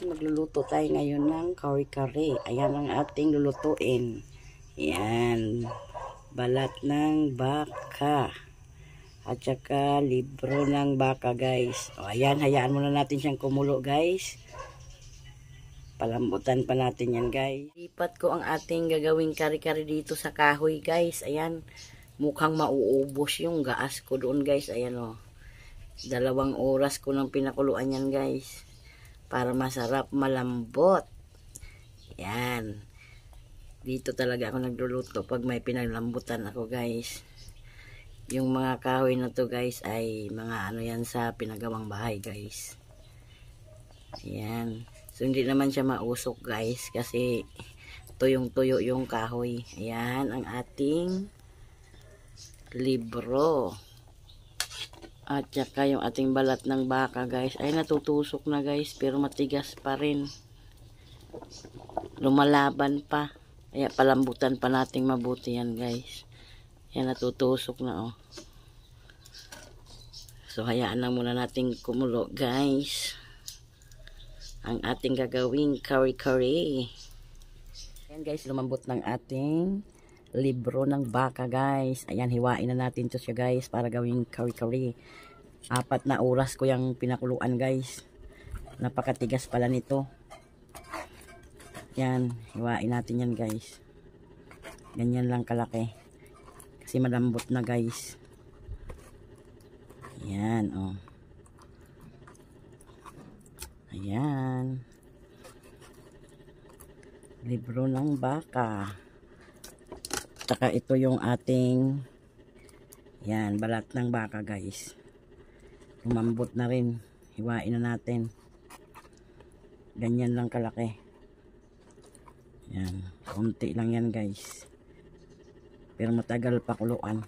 Magluluto tayo ngayon ng kare-kare. Ayan ang ating lulutuin. Ayan. Balat ng baka. At saka libro ng baka, guys. O, ayan, hayaan muna natin siyang kumulo, guys. Palambutan pa natin yan, guys. Lipat ko ang ating gagawing kare-kare dito sa kahoy, guys. Ayan. Mukhang mauubos yung gaas ko doon, guys. Ayan, o. 2 oras ko nang pinakuluan yan, guys. Para masarap, malambot. Yan. Dito talaga ako nagluluto pag may pinaglambutan ako, guys. Yung mga kahoy na to, guys, ay mga ano yan sa pinagawang bahay, guys. Ayan. So, hindi naman siya mausok, guys, kasi tuyong-tuyo yung kahoy. Ayan, ang ating libro. At saka yung ating balat ng baka, guys, ay natutusok na, guys, pero matigas pa rin. Lumalaban pa. Kaya palambutan pa nating mabuti yan, guys. Yan, natutusok na, oh. So, hayaan lang muna nating kumulo, guys. Ang ating gagawing kare-kare. Ayan, guys, lumambot ng ating libro ng baka, guys. Ayan, hiwain na natin to siya, guys, para gawing kare-kare. 4 na oras ko yung pinakuluan, guys. Napakatigas pala nito. Yan, hiwain natin yan, guys. Ganyan lang kalaki. Kasi malambot na, guys. Ayan, oh. Ayan. Libro ng baka. Saka ito yung ating yan, balat ng baka, guys. Lumambot na rin. Hiwain na natin. Ganyan lang kalaki. Yan. Konti lang yan, guys. Pero matagal pa kuluan.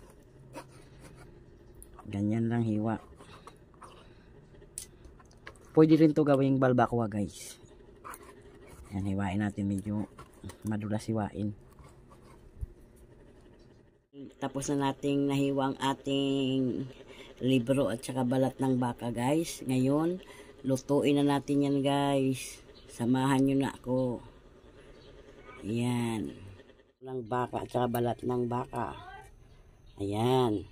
Ganyan lang hiwa. Pwede rin to gawing balbakwa, guys. Yan, hiwain natin. Medyo madulas hiwain. Tapos na nating nahiwang ating libro at saka balat ng baka, guys. Ngayon, lutuin na natin yan, guys. Samahan nyo na ako. Ayan. Ng baka at saka balat ng baka. Ayan.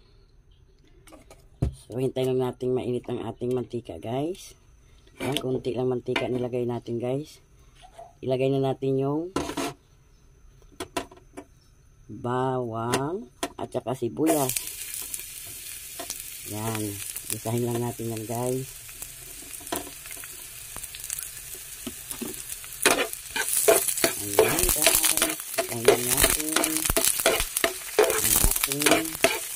So, hintayin lang natin mainit ang ating mantika, guys. Ayan, kunti lang mantika nilagay natin, guys. Ilagay na natin yung bawang at saka sibuyas. Yan. Isahin lang natin yan, guys. Ayan, guys. Isahin lang natin ang ating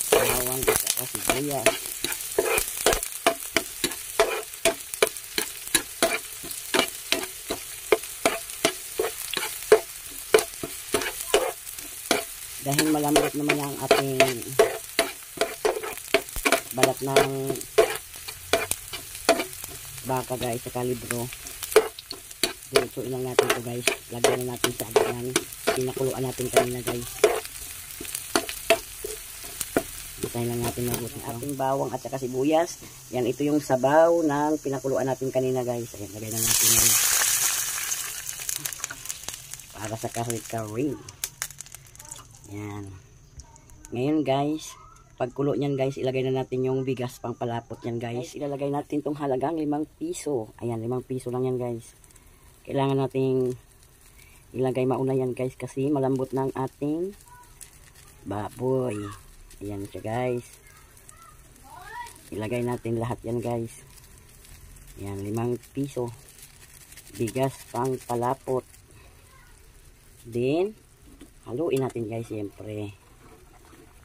bawang at saka sibuyas. Dahil malambot naman ang ating balat ng baka, guys, sa libro. Diretsuin lang natin ito, guys. Lagyan na natin sa agad ng pinakuluan natin kanina, guys. Isahin lang natin mabuti ang ating bawang at saka sibuyas. Yan, ito yung sabaw ng pinakuluan natin kanina, guys. Ayan, lagay na natin yan. Para sa kare-kare. Yan. Ngayon, guys, pagkulo niyan, guys, ilagay na natin yung bigas pang palapot yan, guys. Ilalagay natin tong halagang 5 piso. Ayan, 5 piso lang yan, guys. Kailangan nating ilagay mauna yan, guys, kasi malambot ng ating baboy. Ayan siya, guys. Ilagay natin lahat yan, guys. Ayan, 5 piso. Bigas pang palapot. Then, haluin natin, guys, siyempre.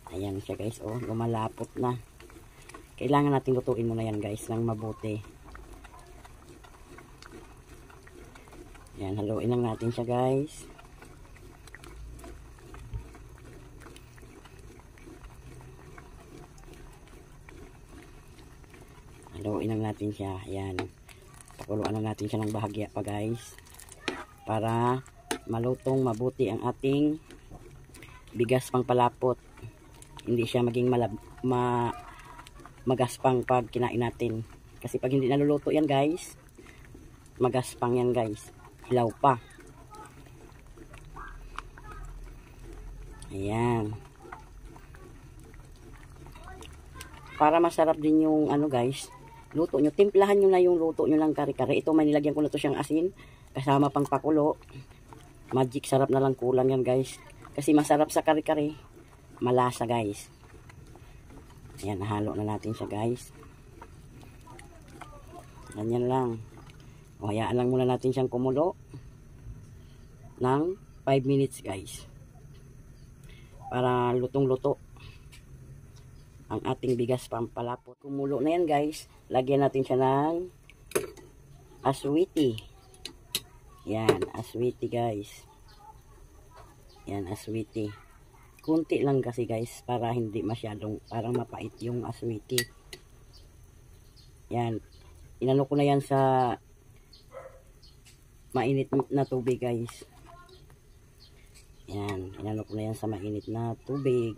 Ayan siya, guys, oh, lumalapot na. Kailangan natin lutuin muna yan, guys, ng mabuti. Ayan, haluin lang natin siya, guys. Haluin lang natin siya. Ayan. Pakuluan na natin siya ng bahagya pa, guys. Para malutong mabuti ang ating bigas pang palapot. Hindi siya maging magaspang pag kinain natin. Kasi pag hindi naluluto yan, guys, magaspang yan guys. Hilaw pa. Ayan. Para masarap din yung ano guys, luto nyo. Timplahan nyo na yung luto nyo ng kare-kare. Ito may nilagyan ko na to siyang asin. Kasama pang pakulo. Magic sarap na lang, kulang yan guys. Kasi masarap sa kare-kare. Malasa guys. Ayan, nahalo na natin siya guys. Ganyan lang. O, hayaan lang muna natin siyang kumulo ng 5 minutes guys. Para lutong-luto ang ating bigas pampalapot. Kumulo na yan guys. Lagyan natin siya ng aswiti. Yan, aswiti guys. Yan, aswiti. Kunti lang kasi guys, para hindi masyadong, parang mapait yung aswiti. Yan. Inano ko na yan sa mainit na tubig guys. Yan, inano ko na yan sa mainit na tubig.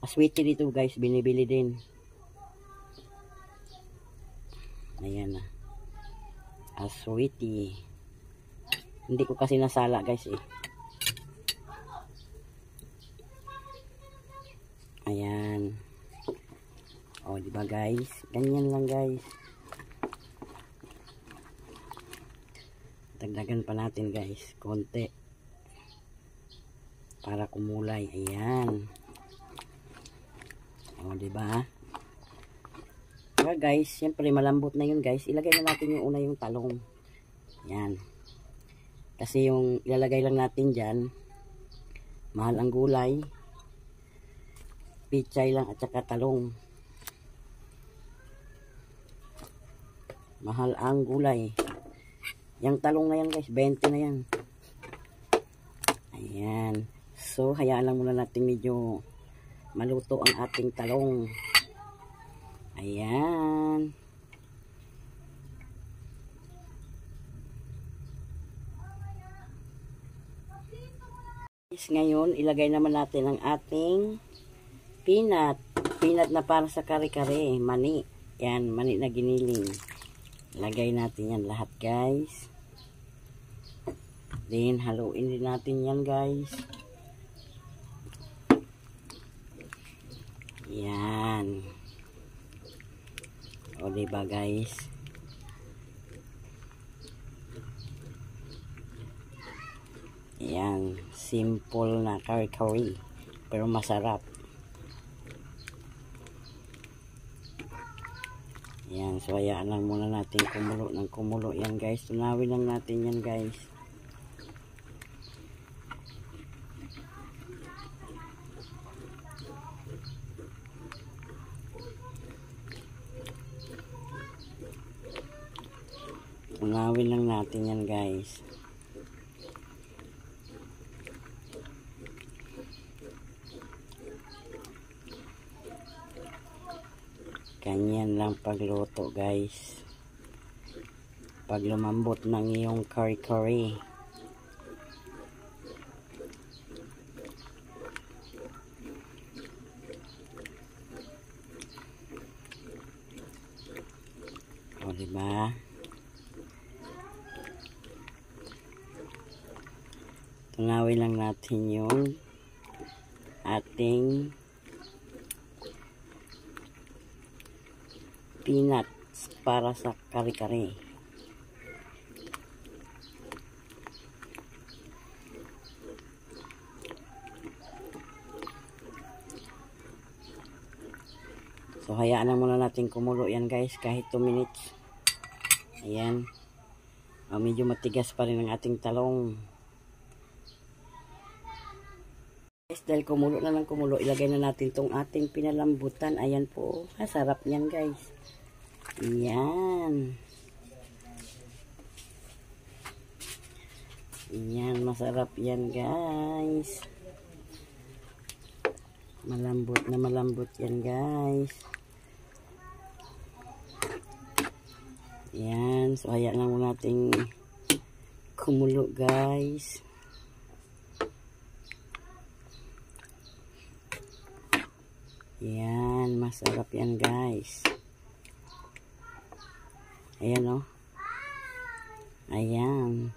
Aswiti dito guys, binibili din. Ayan na. Aswiti. Hindi ko kasi nasala guys eh. Ayan. O, diba guys? Ganyan lang guys. Dagdagan pa natin guys. Konti. Para kumulay. Ayan. O, diba? Diba guys? Siyempre malambot na yun guys. Ilagay na natin yung una yung talong. Ayan. Kasi yung ilalagay lang natin dyan, mahal ang gulay. Pichay lang at saka talong. Mahal ang gulay. Yung talong na yan guys, 20 na yan. Ayan. So, hayaan lang muna natin medyo maluto ang ating talong. Ayan. Ngayon, ilagay naman natin ang ating peanut. Peanut na para sa kare-kare. Mani. Yan, mani na giniling. Lagay natin yan lahat guys. Then, haluin din natin yan guys. Yan. O, diba guys? Yan. Simple na kare-kare. Pero masarap. Yan. So, hayaan lang muna natin kumulo ng kumulo. Yan guys. Tunawin lang natin yan guys. Tunawin lang natin yan guys. Ganyan lang pagluto guys. Pag lumambot ng iyong kare-kare. O diba? Tunawin lang natin yung ating peanuts para sa kare-kare. So, hayaan na muna natin kumulo yan guys, kahit 2 minutes. Ayan. Medyo matigas pa rin ang ating talong. Guys, dahil kumulo na ng kumulo, ilagay na natin tong ating pinalambutan. Ayan po. Sarap yan guys. Ayan. Ayan, masarap yan guys. Malambot na malambot yan guys. Ayan. So, hayaan lang muna natin kumulo guys. Ayan, masarap yan guys. Ayan o. Ayan.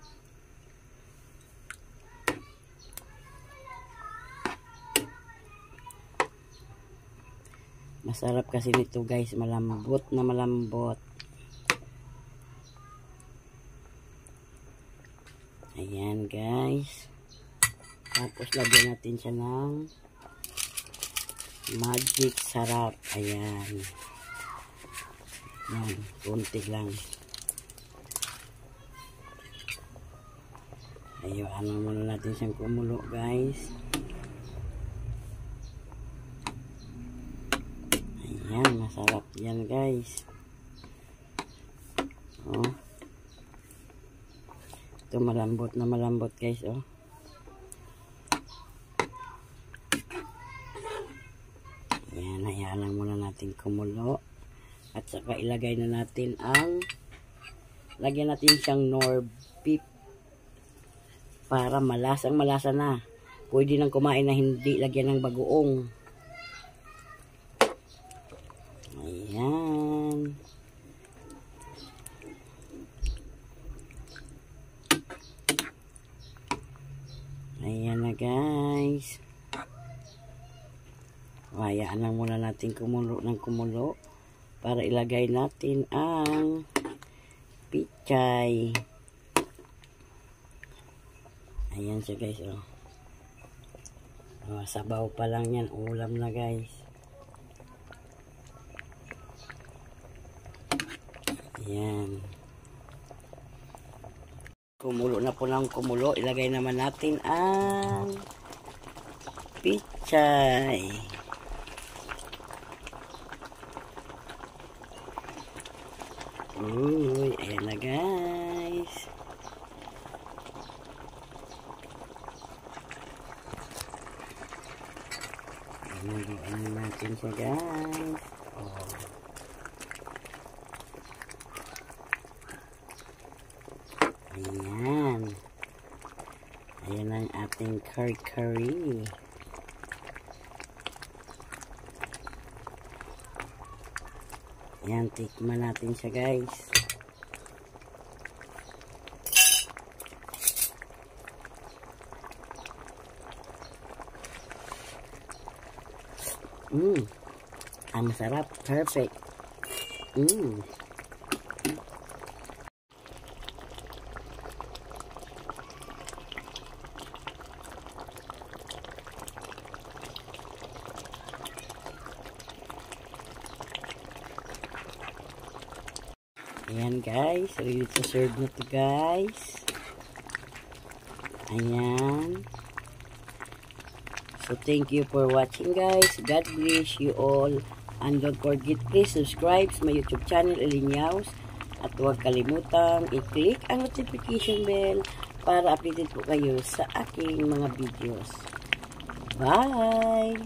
Masarap kasi nito guys, malambot na malambot. Ayan guys. Tapos lagyan natin siya ng magic sarap. Ayan. Ayan, konti lang. Ayun, muna natin siyang kumulo guys. Ayan, masarap yan guys. Oh. Ito malambot na malambot guys, oh. Ayan, hayaan lang muna natin kumulo. At saka ilagay na natin lagyan natin siyang Knorr beef para malasang malasa na. Pwede nang kumain na hindi lagyan ng bagoong. Ayan. Ayan na guys. Hayaan lang muna natin kumulo ng kumulo para ilagay natin ang pichay. Ayan siya guys, oh. Oh, sabaw pa lang yan, ulam na guys. Ayan. Kumulo na po ng kumulo. Ilagay naman natin ang pichay. Uy, ayan na guys. Ayan natin siya guys. Oh. Ayan. Ayan ang ating curry. Ayan, tikman natin siya guys. Ang masarap. Perfect. Ayan guys, ready to serve na to guys. Ayan. So thank you for watching guys. God bless you all. And don't forget, please subscribe sa my YouTube channel, Elinyaws. At huwag kalimutang i-click ang notification bell para updated po kayo sa aking mga videos. Bye!